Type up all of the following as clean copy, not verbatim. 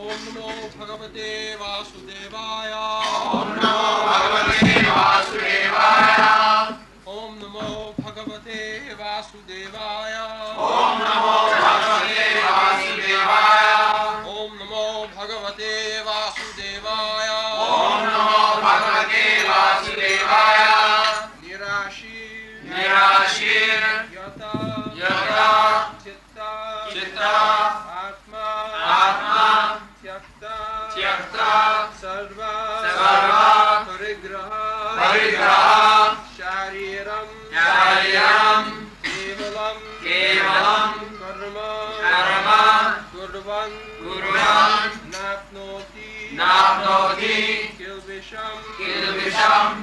Om Namo Bhagavate Vasudevaya. Om Namo Bhagavate Vasudevaya. Om Namo Bhagavate Vasudevaya. Om Namo Bhagavate Vasudevaya. Om Namo Bhagavate Vasudevaya. Om Namo Bhagavate Vasudevaya. Nirashir, Nirashir, Yata, Yata, Chitta, Chitta, Atma, Atma, Tyakta, Tyakta, Sarva, Sarva, Parigraha, Parigraha, Shariram, Shariram, Kevalam, Kevalam, Karma, Karma, Kurvan, Kurvan, Napnoti, Napnoti, Kilvisham, Kilvisham,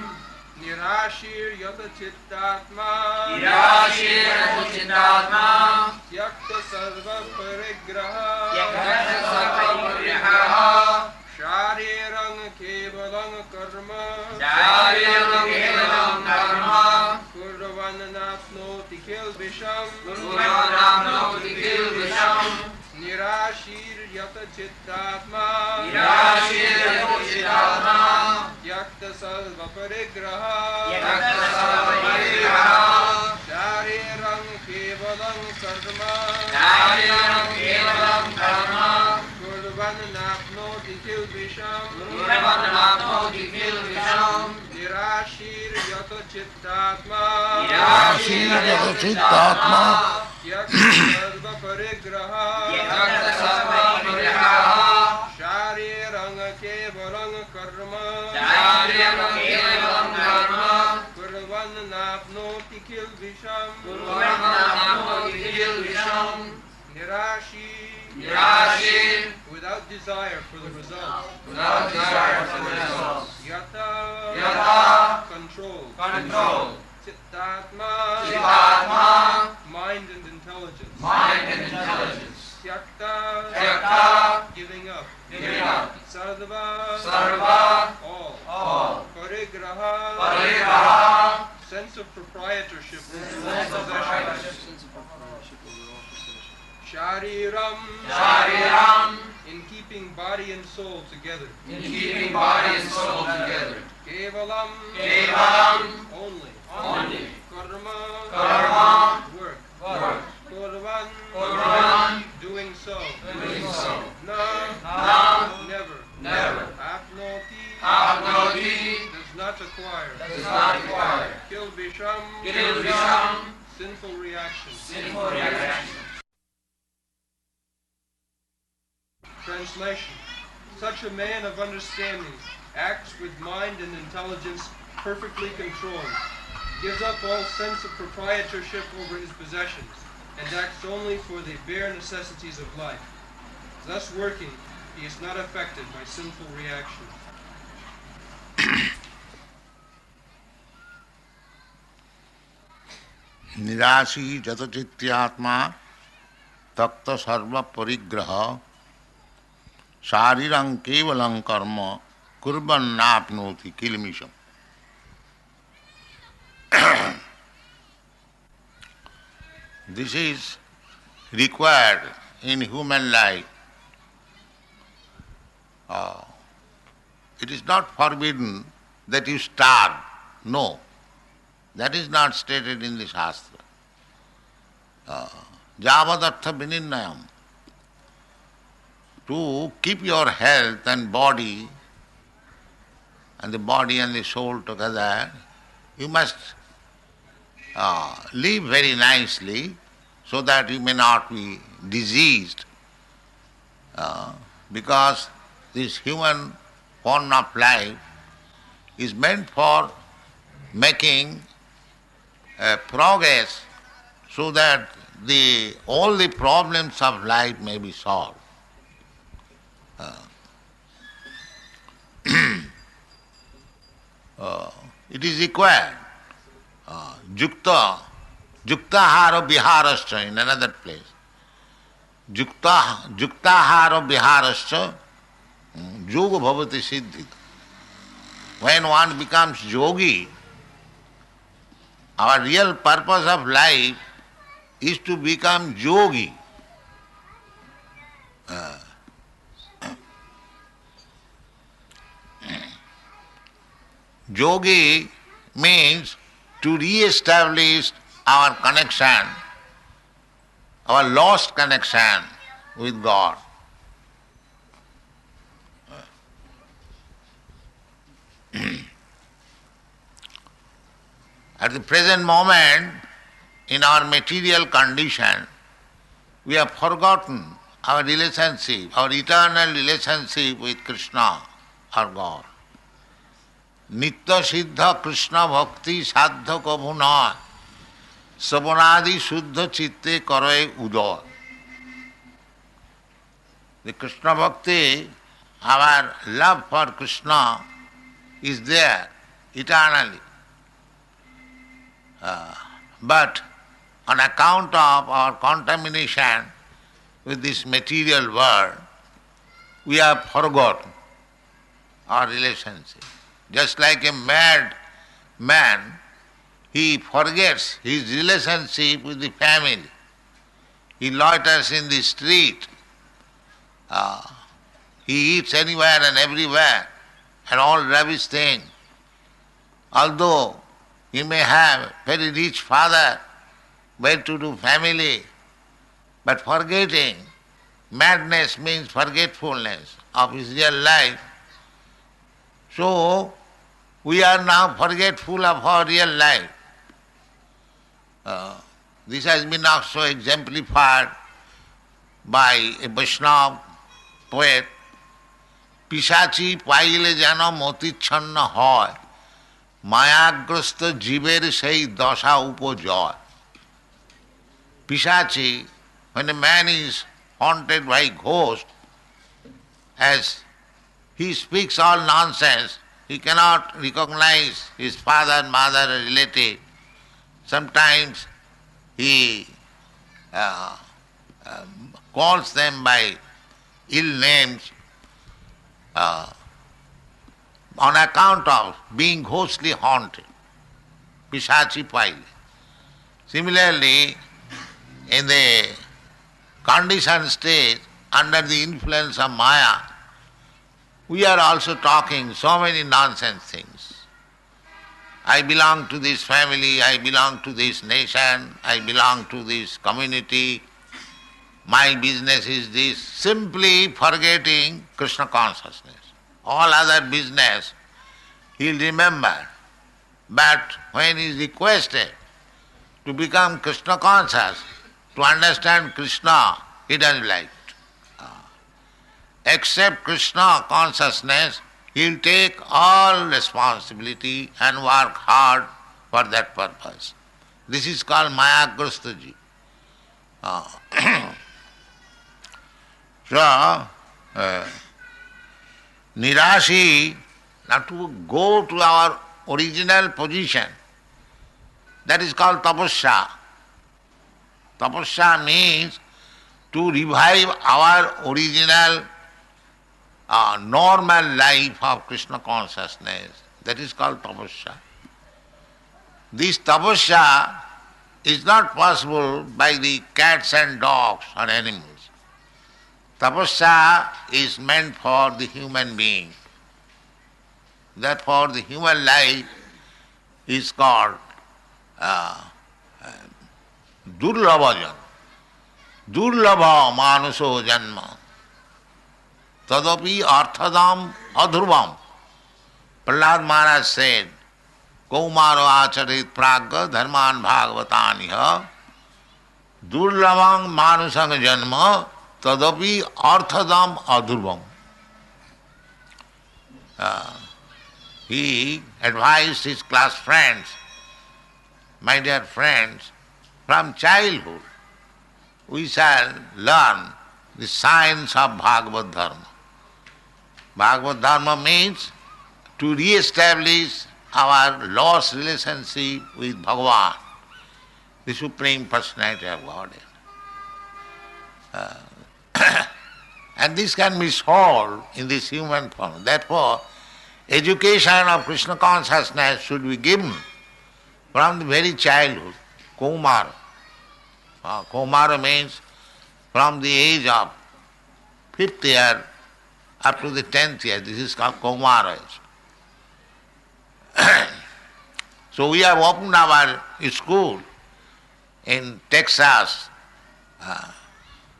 Nirashir Yata Chittatma, Nirashir Chitatma, Tyakta Sarva Parigraha, Yakata Sarvaparigraha, Sharirang Kevalang Karma, Shariram Kevalam Karma, Kurvan Napnoti Kilvisham, Kurvan Napnoti Kilvisham, Nirashir Yata Chittatma, Nirashir Chitatma, Tyakta Sarva Parigraha, Yakata Sarvaparigraha, Sharirang Kevalang Karma, Shariram Kevalam Karma, Kurvan Napnoti Kilvisham, Kurvan Napnoti Kilvisham, Nirashir Yata Chittatma, Nirashir Chitatma, Tyakta Sarva Parigraha, Yakata Sarvaparigraha, Sharirang Kevalang Karma, Shariram Kevalam Karma, Kurvan Napnoti Kilvisham, Kurvan Napnoti Kilvisham, Nirashir, without desire for the result, without desire for the results. Yata, control, Chittatma, Chitatma, mind and intelligence, mind and intelligence. Tyakta, giving up, Sarva, all, Parigraha, sense of proprietorship, Shariram, in keeping body and soul together, in keeping body and soul together. Kevalam, only, Karma, work, Kurvan, doing so, Na, never, Apnoti, does not acquire, Kilvisham, sinful reaction. Translation: such a man of understanding acts with mind and intelligence perfectly controlled, gives up all sense of proprietorship over his possessions, and acts only for the bare necessities of life. Thus working, he is not affected by sinful reactions. Nirashi jatachityatma takta sarva parigraha sharirang kevalang karma kurban napnoti kilmisham. This is required in human life. It is not forbidden that you starve. No, that is not stated in the Shastra. Javadartha vinirnayam. To keep your health and body and the soul together, you must live very nicely so that you may not be diseased. Because this human form of life is meant for making progress so that all the problems of life may be solved. It is required. Juktahara viharascha in another place. Juktahara viharascha yoga bhavati siddhi. When one becomes yogi, our real purpose of life is to become yogi. Yogi means to re-establish our connection, our lost connection with God. At the present moment, in our material condition, we have forgotten our relationship, our eternal relationship with Kṛṣṇa, our God. Nitya siddha Kṛṣṇa bhakti sadha kabhu na savanadi shuddha chitte karoe udoy. The Kṛṣṇa bhakti, our love for Kṛṣṇa is there eternally. But on account of our contamination with this material world, we have forgotten our relationship. Just like a mad man, he forgets his relationship with the family. He loiters in the street. He eats anywhere and everywhere and all rubbish things. Although he may have very rich father, well-to-do family, but forgetting, madness means forgetfulness of his real life. So, we are now forgetful of our real life. This has been also exemplified by a Vaishnava poet. পিশাচি পাইলে যেন মতিচ্ছন্ন হয়, মায়াগ্রস্ত জীবের সেই দশা উপজয়. Pisachi, when a man is haunted by ghost, as he speaks all nonsense, he cannot recognize his father, mother, relative. Sometimes he calls them by ill names on account of being ghostly haunted. Pisachi paile. Similarly, in the conditioned state, under the influence of Maya, we are also talking so many nonsense things. I belong to this family, I belong to this nation, I belong to this community, my business is this, simply forgetting Kṛṣṇa consciousness. All other business he'll remember, but when he is requested to become Kṛṣṇa conscious, to understand Kṛṣṇa, he doesn't like it. Except Kṛṣṇa consciousness, he'll take all responsibility and work hard for that purpose. This is called Mayagrastaji. So, Nirashi, now to go to our original position, that is called tapasya. Tapasya means to revive our original normal life of Kṛṣṇa consciousness. That is called tapasya. This tapasya is not possible by the cats and dogs or animals. Tapasya is meant for the human being. Therefore the human life is called durlabhajan. Durlabha manuso janma. Tadapi arthadam adhrubam. Prahlad Maharaj said, Kaumaro acharit pragga dharman bhagavataniha durlabham manusang janma tadapi arthadam adhrubam. He advised his class friends, my dear friends, from childhood we shall learn the science of Bhagavad Dharma. Bhagavad Dharma means to re-establish our lost relationship with Bhagavan, the Supreme Personality of Godhead. And this can be solved in this human form. Therefore, education of Kṛṣṇa consciousness should be given from the very childhood, Kaumara. Kaumara means from the age of 5th year up to the 10th year. This is called Kaumara. So we have opened our school in Texas.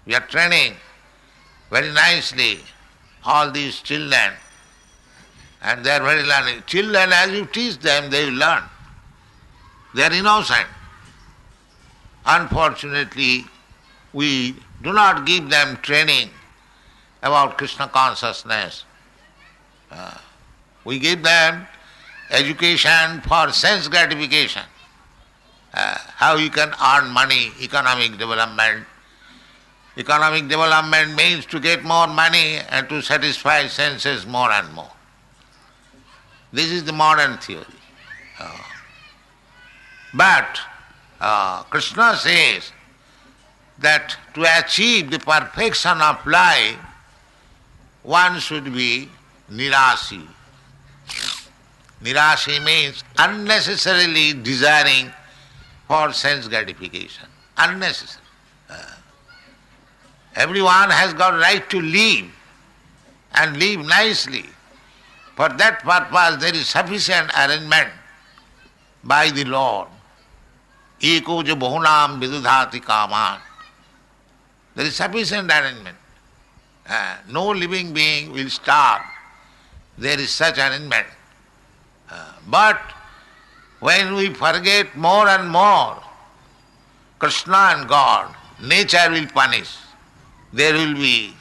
We are training very nicely all these children, and they are very learning. Children, as you teach them, they will learn. They are innocent. Unfortunately, we do not give them training about Kṛṣṇa consciousness. We give them education for sense gratification. How you can earn money, economic development. Economic development means to get more money and to satisfy senses more and more. This is the modern theory. But Kṛṣṇa says that to achieve the perfection of life, one should be nirāsi. Nirāsi means unnecessarily desiring for sense gratification. Unnecessary. Everyone has got right to live and live nicely. For that purpose there is sufficient arrangement by the Lord. Eko jo bahunam vidudhati kāmān. There is sufficient arrangement. No living being will starve. There is such arrangement. But when we forget more and more Kṛṣṇa and God, nature will punish. There will be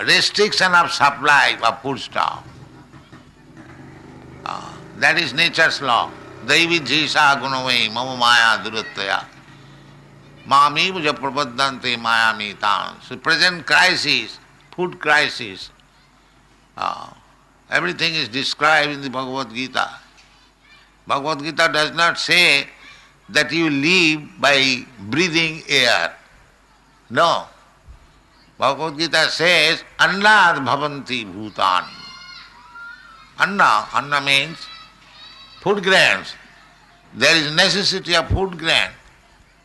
restriction of supply of foodstuff. That is nature's law. Daivi jesa gunavai mama maya duruttaya. Mami puja prapaddante maya mitan. So present crisis, food crisis, everything is described in the Bhagavad Gita. Bhagavad Gita does not say that you live by breathing air. No. Bhagavad Gita says, annad bhavanti bhutani. Anna means food grains. There is necessity of food grain.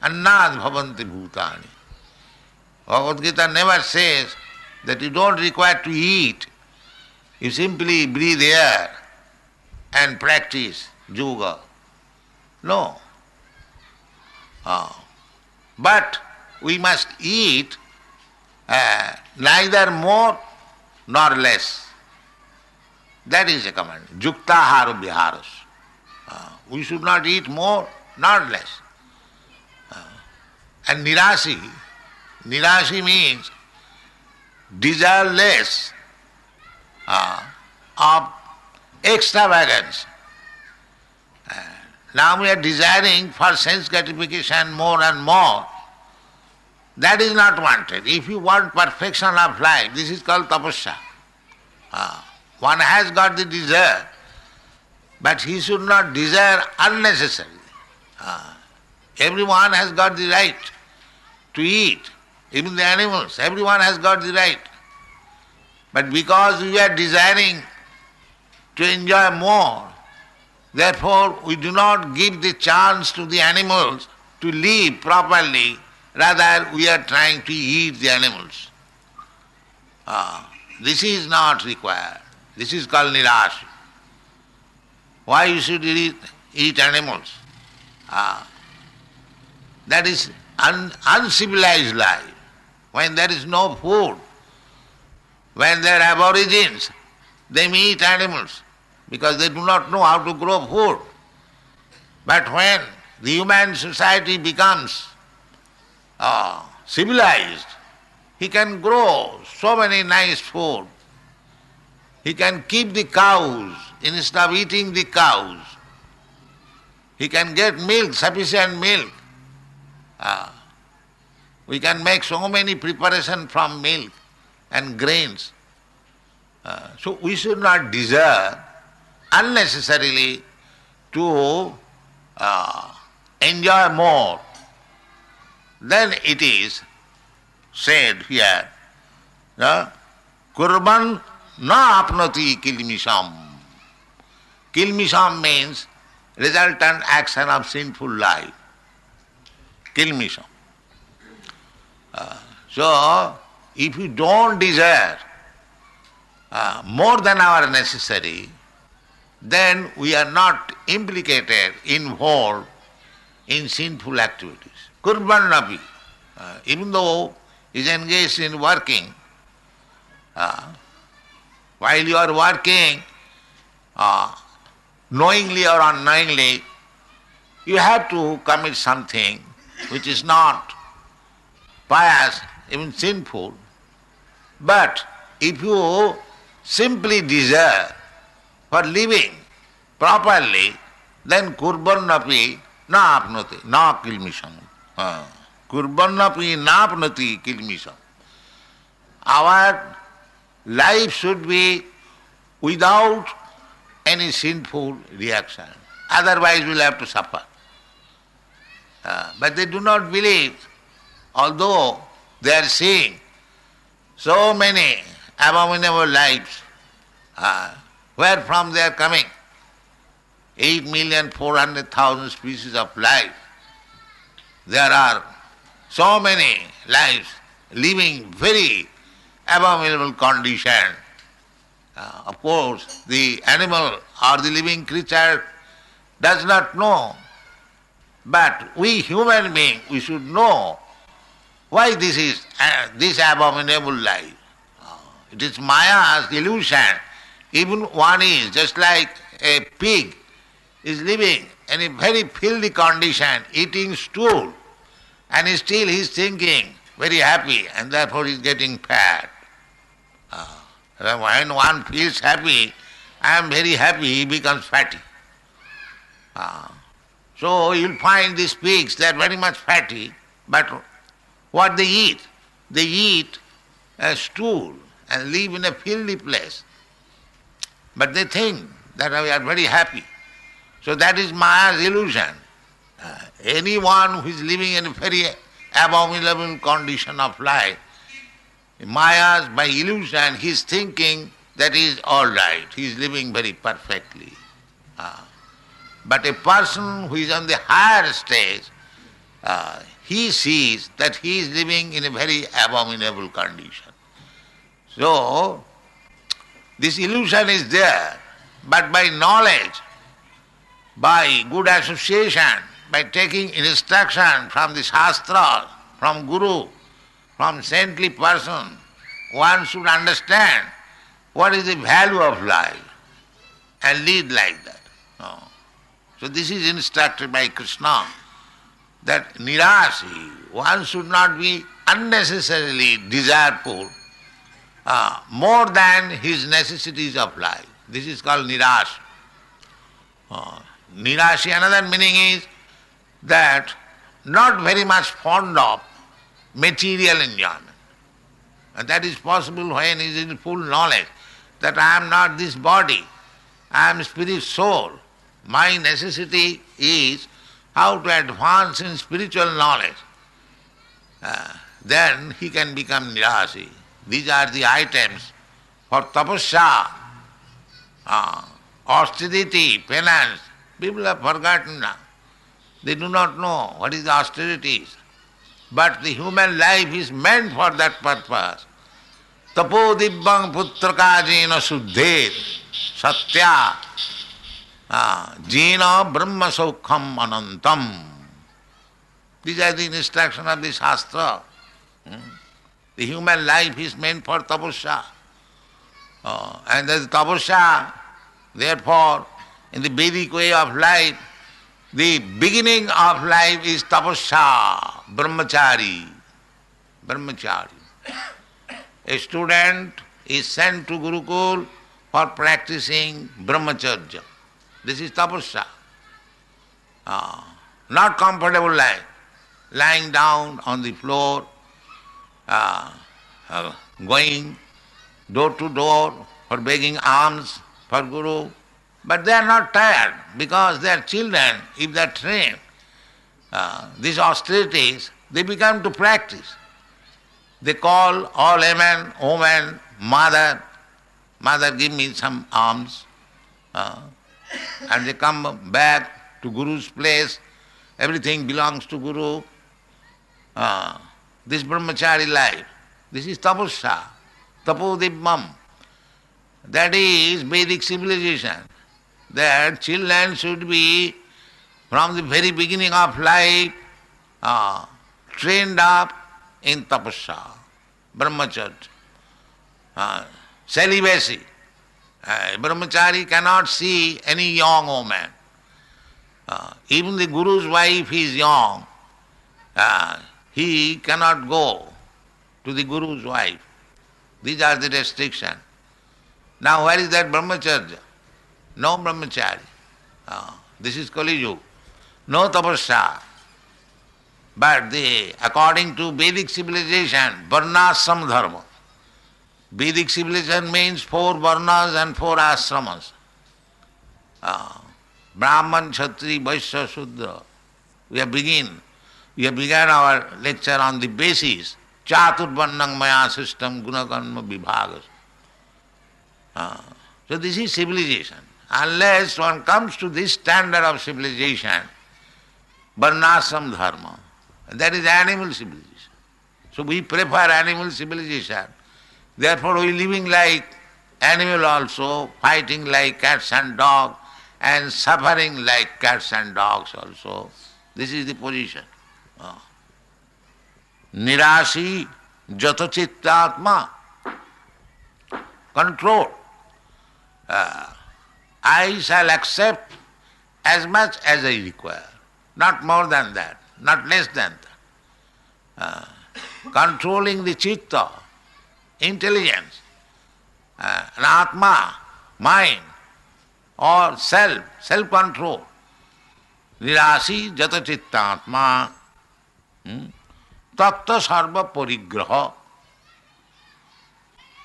Annad bhavanti bhutani. Bhagavad Gita never says that you don't require to eat. You simply breathe air and practice yoga. No. But we must eat neither more nor less. That is a command. Yuktaharu viharas. We should not eat more nor less. And nirāsi means desire less of extravagance. Now we are desiring for sense gratification more and more. That is not wanted. If you want perfection of life, this is called tapasya. One has got the desire, but he should not desire unnecessarily. Everyone has got the right to eat, even the animals, everyone has got the right. But because we are desiring to enjoy more, therefore we do not give the chance to the animals to live properly, rather we are trying to eat the animals. This is not required. This is called nirāsi. Why you should eat animals? That is uncivilized life. When there is no food, when they are aborigines, they may eat animals because they do not know how to grow food. But when the human society becomes civilized, he can grow so many nice food. He can keep the cows instead of eating the cows. He can get milk, sufficient milk. We can make so many preparations from milk and grains. So we should not desire unnecessarily to enjoy more. Then it is said here, kurban na apnoti kilmisham. Kilmisham means resultant action of sinful life. Kilmisham. So, if we don't desire more than our necessary, then we are not implicated, involved in sinful activities. Kurbannapi, even though he is engaged in working, while you are working, knowingly or unknowingly, you have to commit something which is not pious, even sinful. But if you simply desire for living properly, then kurbannapi na apnoti, na kilmisham. Kurbannapi na apnoti kilmisham. Our life should be without any sinful reaction. Otherwise we'll have to suffer. But they do not believe, although they are seeing so many abominable lives, where from they are coming? 8,400,000 species of life. There are so many lives living very abominable condition. Of course, the animal or the living creature does not know. But we human beings, we should know why this is this abominable life. It is Maya's illusion. Even one is just like a pig is living in a very filthy condition, eating stool, and still he is thinking very happy, and therefore he is getting fat. When one feels happy, I am very happy, he becomes fatty. So you'll find these pigs, they are very much fatty, but what they eat? They eat a stool and live in a filthy place. But they think that we are very happy. So that is Maya's illusion. Anyone who is living in a very abominable condition of life, Maya's, by illusion, he is thinking that he is all right, he is living very perfectly. But a person who is on the higher stage, he sees that he is living in a very abominable condition. So, this illusion is there, but by knowledge, by good association, by taking instruction from the Shastra, from Guru, from saintly person, one should understand what is the value of life and lead like that. So this is instructed by Kṛṣṇa, that nirāsi, one should not be unnecessarily desireful more than his necessities of life. This is called nirāsi. Nirāsi, another meaning is that not very much fond of material enjoyment. And that is possible when he is in full knowledge that I am not this body, I am spirit soul. My necessity is how to advance in spiritual knowledge. Then he can become nirāsi. These are the items for tapasya, austerity, penance. People have forgotten now. They do not know what is the austerities. But the human life is meant for that purpose. Tapo dibbang putrakājena suddhet satya jena brahma saukham anantam. These are the instructions of the Shastra. The human life is meant for tapasya. And there is tapasya, therefore, in the Vedic way of life, the beginning of life is tapasya, brahmachari. Brahmachari. A student is sent to Gurukul for practicing brahmacharya. This is tapasya. Not comfortable life, lying down on the floor, going door to door for begging alms for Guru. But they are not tired because they are children. If they are trained, these austerities, they become to practice. They call all women, mother, give me some alms. And they come back to Guru's place. Everything belongs to Guru. This brahmachari life, this is tapasya, tapo dibbam. That is Vedic civilization. that children should be, from the very beginning of life, trained up in tapasya, brahmacharya, celibacy. Brahmachari cannot see any young woman. Even the Guru's wife is young. He cannot go to the Guru's wife. These are the restrictions. Now where is that brahmacharya? No brahmachari. This is Kali Yuga. No tapasya. But according to Vedic civilization, varnashram dharma. Vedic civilization means 4 varnas and 4 ashramas. Brahman, Kshatri, Vaishya, Shudra. We have begun our lecture on the basis, Chaturvarnang maya system, gunakarma vibhagas. So this is civilization. Unless one comes to this standard of civilization, varnashram dharma, that is animal civilization. So we prefer animal civilization. Therefore we living like animal also, fighting like cats and dogs, and suffering like cats and dogs also. This is the position. Nirasi jata chittatma, control. I shall accept as much as I require, not more than that, not less than that. Controlling the chitta, intelligence, and atma, mind, or self-control. Nirasi jata chittatma, tatta sarva parigraha.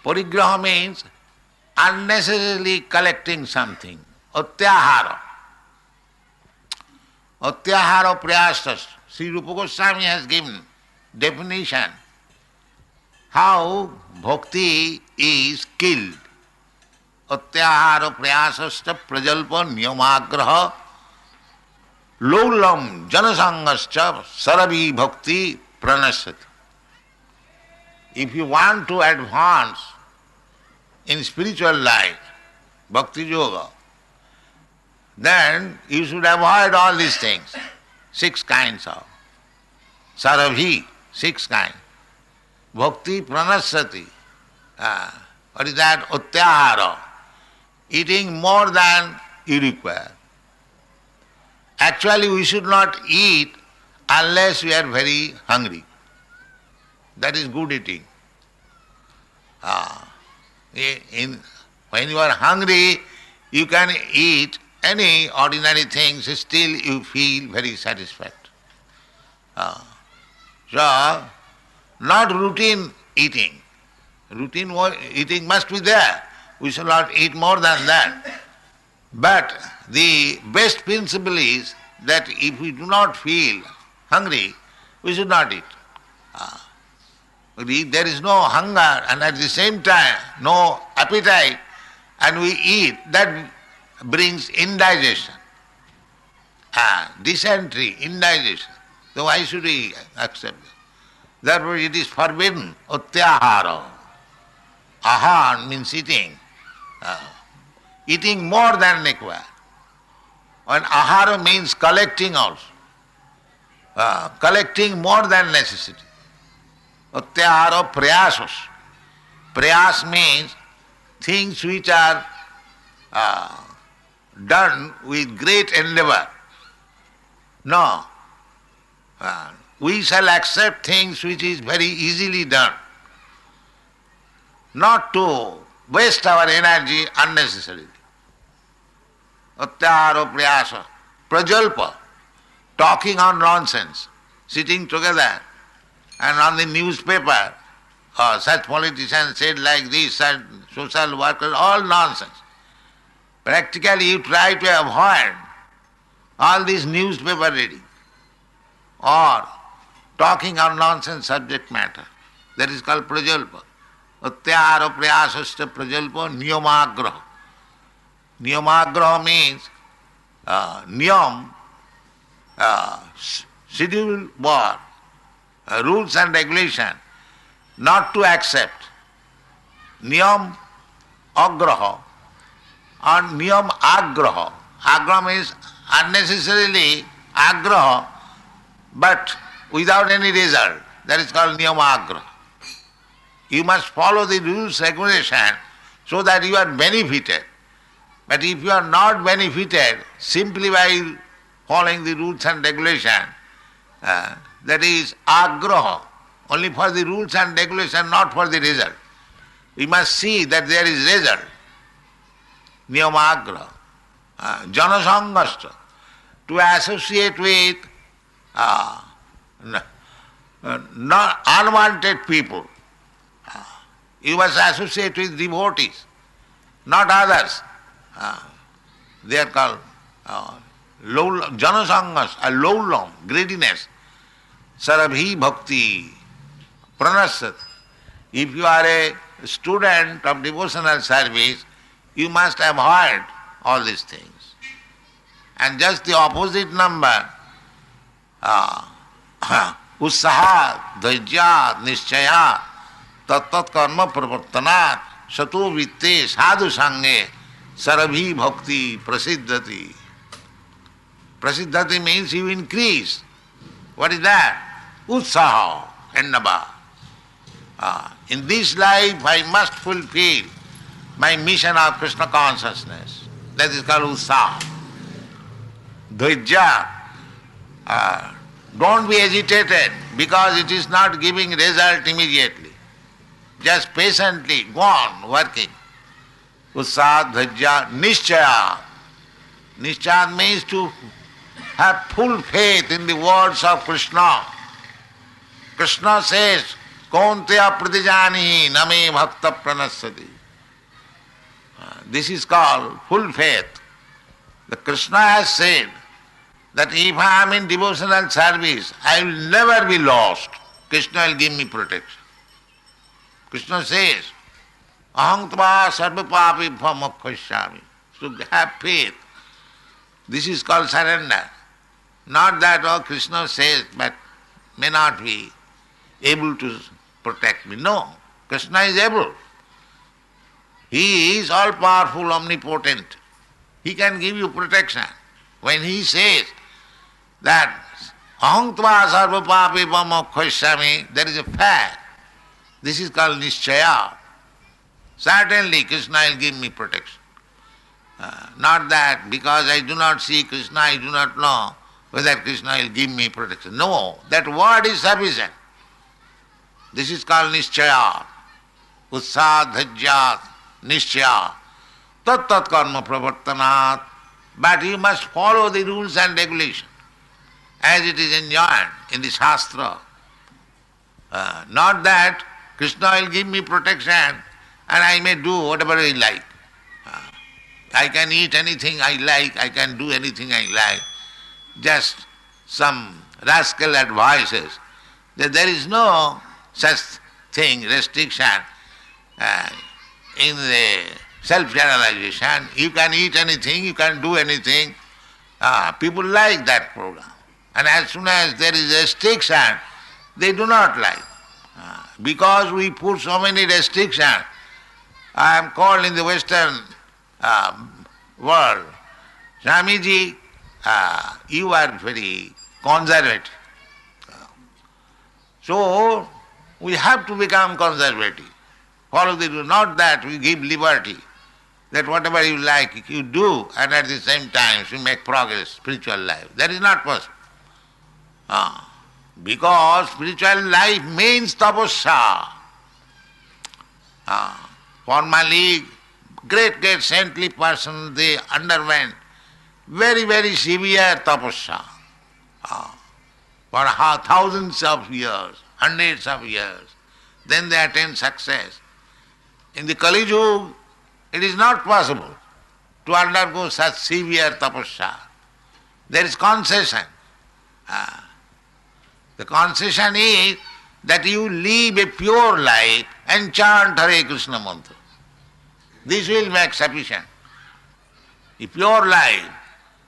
Parigraha means unnecessarily collecting something. Atyahara. Atyahara prayasas. Sri Rupa Goswami has given definition how bhakti is killed. Atyahara prayasasta prajalpa niyamagraha lolam janasangascha saravi bhakti pranasat. If you want to advance in spiritual life, bhakti yoga, then you should avoid all these things. 6 kinds of sarabhi, 6 kinds. Bhakti pranasati. What is that? Utyahara. Eating more than you require. Actually, we should not eat unless we are very hungry. That is good eating. When you are hungry, you can eat any ordinary things, still you feel very satisfied. So, not routine eating. Routine eating must be there. We shall not eat more than that. But the best principle is that if we do not feel hungry, we should not eat. If there is no hunger and at the same time no appetite and we eat, that brings indigestion. Dysentery, indigestion. So why should we accept it? Therefore it is forbidden. Utyahara. Ahan means eating. Eating more than required. And ahara means collecting also. Collecting more than necessity. Utyahara prayasas. Prayas means things which are done with great endeavor. No. We shall accept things which is very easily done. Not to waste our energy unnecessarily. Utyahara prayasa. Prajalpa. Talking on nonsense. Sitting together and on the newspaper, such politicians said like this, such social workers, all nonsense. Practically you try to avoid all this newspaper reading or talking on nonsense subject matter. That is called prajalpa. Utyahara prayasasta prajalpa niyamagraha. Niyamagraha means niyam, scheduled war, rules and regulation, not to accept. Niyam agraha and niyam agraha. Agraha means unnecessarily agraha, but without any result. That is called niyama-agraha. You must follow the rules, regulation, so that you are benefited. But if you are not benefited simply by following the rules and regulation, that is agraha, only for the rules and regulation, not for the result. We must see that there is result. Niyama-agraha. Janasangasta, to associate with not unwanted people. You must associate with devotees, not others. They are called janasangas, lowlam, greediness. Sarabhi bhakti, pranasat. If you are a student of devotional service, you must avoid all these things. And just the opposite number, utsaha, dhaijya, nischaya, tat karma pravartanat, sato vitte sadhu sange, sarabhi bhakti prasiddhati. Prasiddhati means you increase. What is that? Utsaha, ennaba. In this life I must fulfill my mission of Kṛṣṇa consciousness. That is called utsaha. Dhaijya. Don't be agitated because it is not giving result immediately. Just patiently go on working. Utsaha, dhaijya, nischaya. Nischaya means to have full faith in the words of Kṛṣṇa. Kṛṣṇa says, Kaunteya pratijanihi name bhakta pranassati. This is called full faith. The Kṛṣṇa has said that if I am in devotional service, I will never be lost. Kṛṣṇa will give me protection. Kṛṣṇa says, aham tva sarva papi bhamokkhashyami. So have faith. This is called surrender. Not that, Kṛṣṇa says, but may not be able to protect me. No, Kṛṣṇa is able. He is all-powerful, omnipotent. He can give you protection. When he says that aham tva sarva papi bhamokkhashyami, there is a fact. This is called nischaya. Certainly Kṛṣṇa will give me protection. Not that because I do not see Kṛṣṇa, I do not know whether Kṛṣṇa will give me protection. No, that word is sufficient. This is called nischaya. Utsaha, dhaijya, nischaya. Tat karma pravartanat. But you must follow the rules and regulations as it is enjoined in the Shastra. Not that Kṛṣṇa will give me protection and I may do whatever I like. I can eat anything I like, I can do anything I like. Just some rascal advices that there is no such thing, restriction in the self-generalization. You can eat anything, you can do anything. People like that program. And as soon as there is restriction, they do not like. Because we put so many restrictions, I am called in the Western world, Swamiji, you are very conservative. So, we have to become conservative. Follow the rule, not that we give liberty, that whatever you like you do and at the same time you make progress, spiritual life. That is not possible. Because spiritual life means tapasya. Formerly, great saintly persons, they underwent very severe tapasya for thousands of years, hundreds of years. Then they attain success. In the Kali Yuga, it is not possible to undergo such severe tapasya. There is concession. The concession is that you live a pure life and chant Hare Kṛṣṇa mantra. This will make sufficient. A pure life,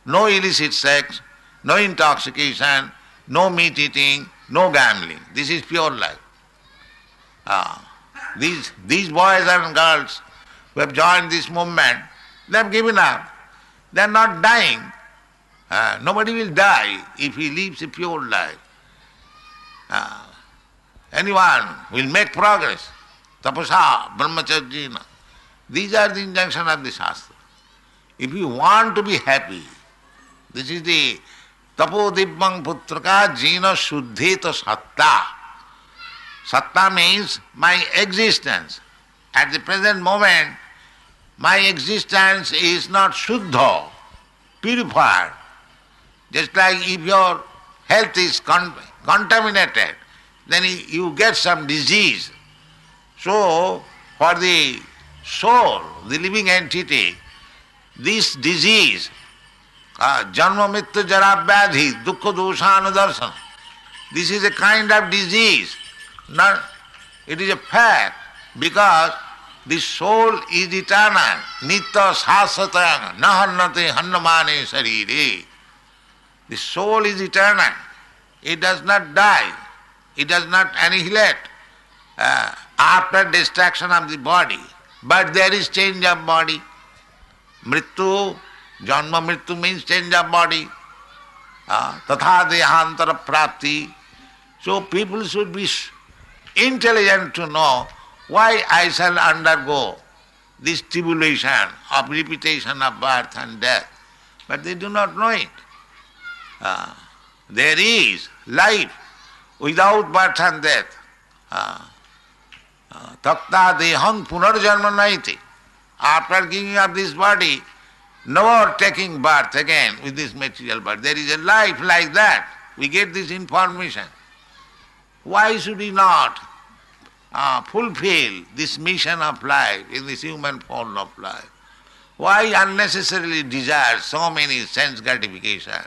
no illicit sex, no intoxication, no meat eating, no gambling. This is pure life. These boys and girls who have joined this movement, they have given up. They are not dying. Nobody will die if he lives a pure life. Anyone will make progress. Tapasa, brahmacharjina. These are the injunctions of the Shastra. If you want to be happy, this is the tapodibbang putraka jina shuddhita satta. Satta means my existence. At the present moment, my existence is not shuddha, purified. Just like if your health is contaminated, then you get some disease. So, for the soul, the living entity, this disease, janma mrityu jara vyadhi, dukkha doshana darsana, this is a kind of disease. It is a fact because the soul is eternal, nitya sasatayana, na hannate hannamane sarire. The soul is eternal. It does not die. It does not annihilate after destruction of the body. But there is change of body. Mrityu, janma mrityu means change of body. Tatha dehantara prapti. So people should be intelligent to know why I shall undergo this tribulation of repetition of birth and death. But they do not know it. There is life without birth and death. Takta dehang punarjanma naiti. After giving up this body, no more taking birth again with this material birth. There is a life like that. We get this information. Why should we not fulfill this mission of life in this human form of life? Why unnecessarily desire so many sense gratification?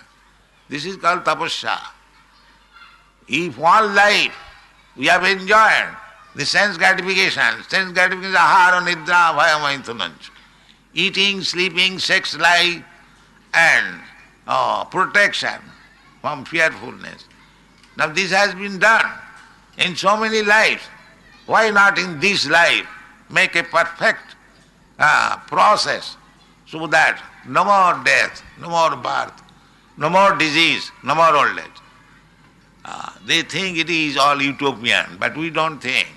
This is called tapasya. If all life we have enjoyed the sense gratification ahara, nidra, bhayo, maithunancha, eating, sleeping, sex, life, and protection from fearfulness. Now this has been done in so many lives. Why not in this life make a perfect process so that no more death, no more birth, no more disease, no more old age. They think it is all utopian, but we don't think.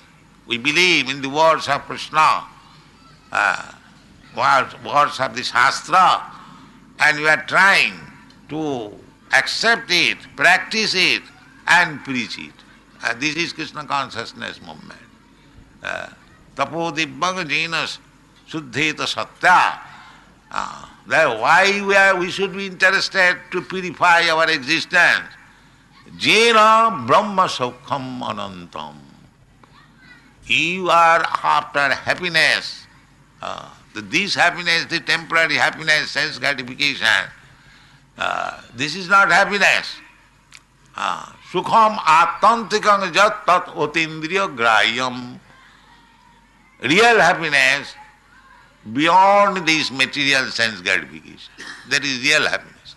We believe in the words of Kṛṣṇa, words of the Shastra, and we are trying to accept it, practice it, and preach it. This is Kṛṣṇa consciousness movement. Tapodibbang jinas suddheta satya. Why we should be interested to purify our existence? Jena brahma saukham anantam. You are after happiness. This happiness, the temporary happiness, sense gratification, this is not happiness. Sukham atantikam jat tat otindriya grayam. Real happiness beyond this material sense gratification. That is real happiness.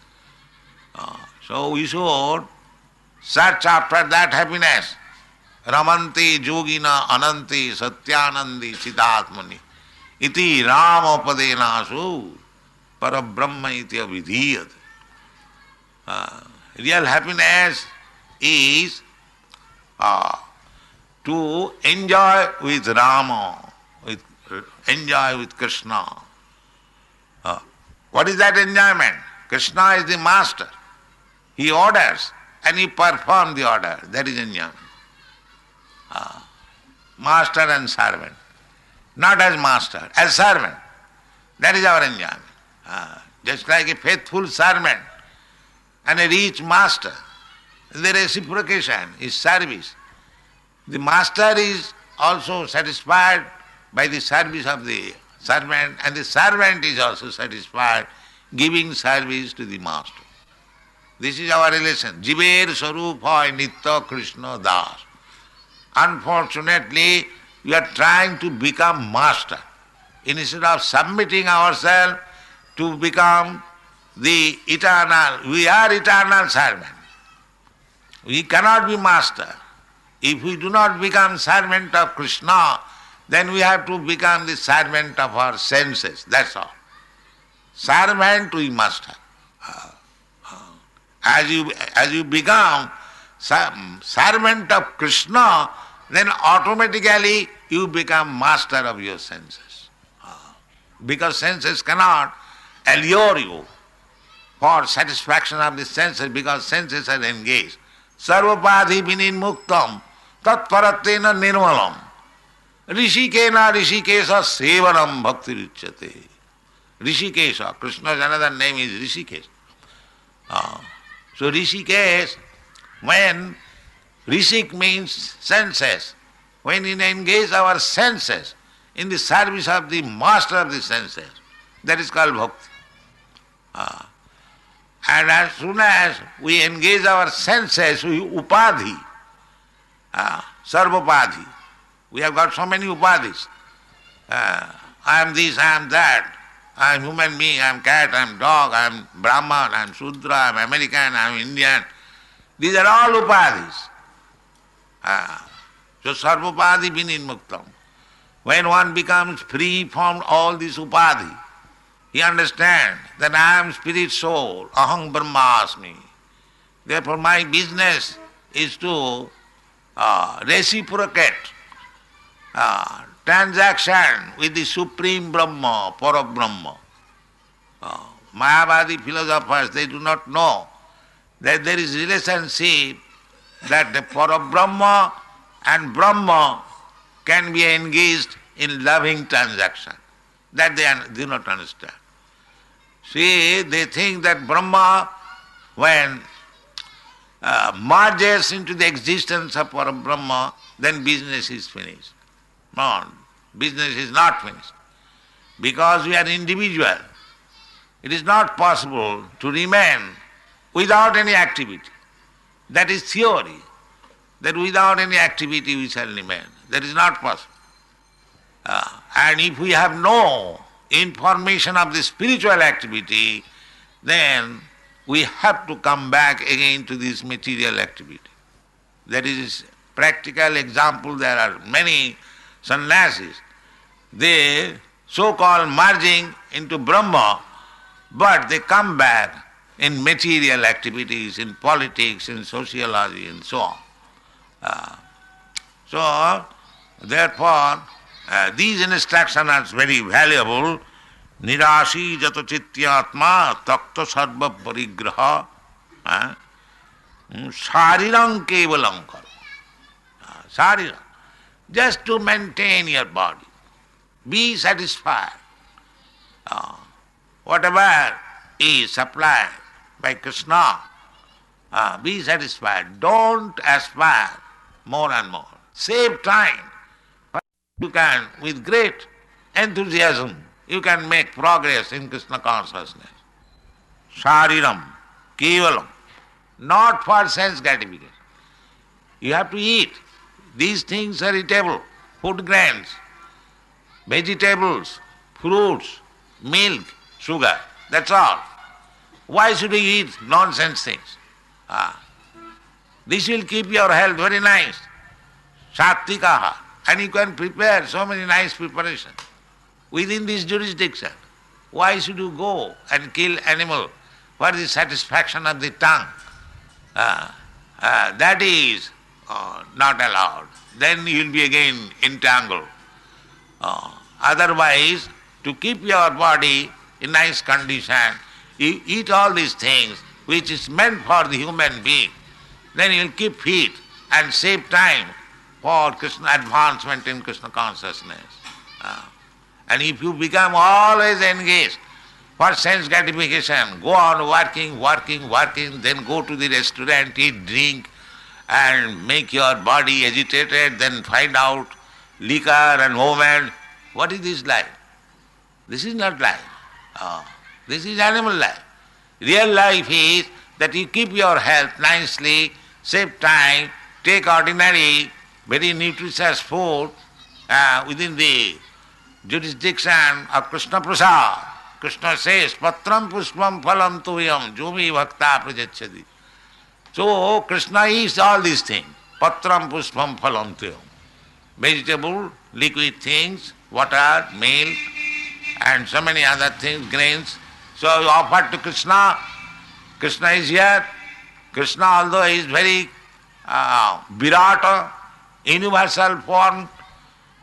So we should search after that happiness. Ramanti yogina ananti satyanandi siddhatmani iti ramapadenasu parabrahma iti avidhiyate. Real happiness is to enjoy with Rama, enjoy with Kṛṣṇa. What is that enjoyment? Kṛṣṇa is the master. He orders and he performs the order. That is enjoyment. Master and servant. Not as master, as servant. That is our enjoyment. Just like a faithful servant and a rich master. The reciprocation is service. The master is also satisfied by the service of the servant, and the servant is also satisfied giving service to the master. This is our relation. Jiver Sarupa Nitya Kṛṣṇa Das. Unfortunately, we are trying to become master. Instead of submitting ourselves to become the eternal, we are eternal servant. We cannot be master. If we do not become servant of Kṛṣṇa, then we have to become the servant of our senses, that's all. servant we must have. As you become servant of Kṛṣṇa, then automatically you become master of your senses. Because senses cannot allure you for satisfaction of the senses, because senses are engaged. Sarvapadhi vinimuktam tatparatena nirmalam rishikena rishikesa sevanam bhakti richyate. Rishikesha, Kṛṣṇa's another name is Rishikesh. So Rishikesh, when Rishik means senses, when we engage our senses in the service of the master of the senses, that is called bhakti. And as soon as we engage our senses with upadhi, sarvapadhi, we have got so many upadhis. I am this, I am that, I am human being, I am cat, I am dog, I am Brahman, I am Shudra, I am American, I am Indian. These are all upadhis. So sarvapadhi vinimuktam. When one becomes free from all these upadhi, he understands that I am spirit soul, aham brahmasmi. Therefore my business is to reciprocate transaction with the Supreme Brahma, Parabrahma. Mayavadi philosophers, they do not know that there is relationship, that the Parabrahma and Brahma can be engaged in loving transaction. That they do not understand. See, they think that Brahma, when merges into the existence of Parabrahma, then business is finished. No, business is not finished. Because we are individual, it is not possible to remain without any activity. That is theory, that without any activity we shall remain. That is not possible. And if we have no information of the spiritual activity, then we have to come back again to this material activity. That is practical example. There are many sannyasis. They so-called merging into Brahma, but they come back in material activities, in politics, in sociology and so on. So, therefore, these instructions are very valuable. Nirashi jato chityatma takta sarva parigraha sharirang kevalam karo. Sharirang. Just to maintain your body. Be satisfied. Whatever is supplied by Kṛṣṇa, be satisfied. Don't aspire more and more. Save time. You can, with great enthusiasm, you can make progress in Kṛṣṇa consciousness. Shariram, kevalam, not for sense gratification. You have to eat. These things are eatable, food grains, vegetables, fruits, milk, sugar, that's all. Why should you eat nonsense things? This will keep your health very nice. Sattikaha. And you can prepare so many nice preparations within this jurisdiction. Why should you go and kill animal for the satisfaction of the tongue? That is not allowed. Then you will be again entangled. Otherwise, to keep your body in nice condition, you eat all these things which is meant for the human being. Then you will keep fit and save time for Kṛṣṇa advancement in Kṛṣṇa consciousness. And if you become always engaged for sense gratification, go on working, then go to the restaurant, eat, drink, and make your body agitated, then find out liquor and woman. What is this life? This is not life. This is animal life. Real life is that you keep your health nicely, save time, take ordinary, very nutritious food within the jurisdiction of Kṛṣṇa Prasad. Kṛṣṇa says, Patram pushpam phalam tuyam jumi bhakta prajacchati. So Kṛṣṇa eats all these things. Patram pushpam phalam tuyam. Vegetable, liquid things, water, milk, and so many other things, grains, So you offer to Kṛṣṇa. Kṛṣṇa is here. Kṛṣṇa, although he is very Virata, universal form,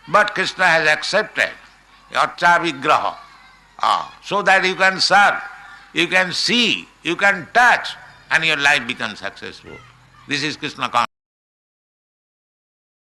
but Kṛṣṇa has accepted arcā-vigraha, so that you can serve, you can see, you can touch, and your life becomes successful. This is Kṛṣṇa consciousness.